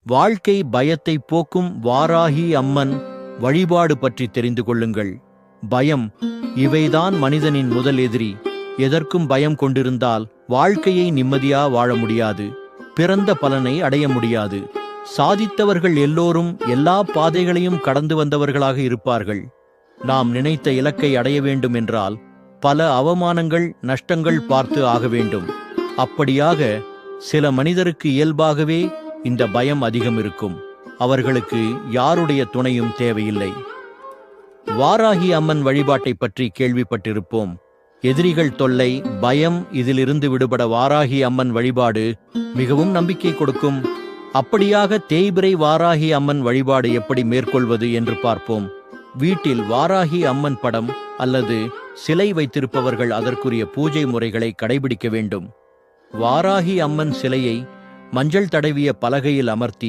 வாழ்க்கை பயத்தை போக்கும் வாராகி அம்மன் வழிபாடு பற்றி தெரிந்து கொள்ளுங்கள். பயம், இவைதான் மனிதனின் முதல் எதிரி. எதற்கும் பயம் கொண்டிருந்தால் வாழ்க்கையை நிம்மதியா வாழ முடியாது, பிறந்த பலனை அடைய முடியாது. சாதித்தவர்கள் எல்லோரும் எல்லா பாதைகளையும் கடந்து வந்தவர்களாக இருப்பார்கள். நாம் நினைத்த இலக்கை அடைய வேண்டும் என்றால் பல அவமானங்கள், நஷ்டங்கள் பார்த்து ஆக வேண்டும். அப்படியாக சில மனிதருக்கு இயல்பாகவே இந்த பயம் அதிகம் இருக்கும். அவர்களுக்கு யாருடைய துணையும் தேவையில்லை. வாராகி அம்மன் வழிபாட்டை பற்றி கேள்விப்பட்டிருப்போம். எதிரிகள் தொல்லை, பயம், இதிலிருந்து விடுபட வாராகி அம்மன் வழிபாடு மிகவும் நம்பிக்கை கொடுக்கும். அப்படியாக தேய்பிறை வாராகி அம்மன் வழிபாடு எப்படி மேற்கொள்வது என்று பார்ப்போம். வீட்டில் வாராகி அம்மன் படம் அல்லது சிலை வைத்திருப்பவர்கள் அதற்குரிய பூஜை முறைகளை கடைபிடிக்க வேண்டும். வாராகி அம்மன் சிலையை மஞ்சள் தடவிய பலகையில் அமர்த்தி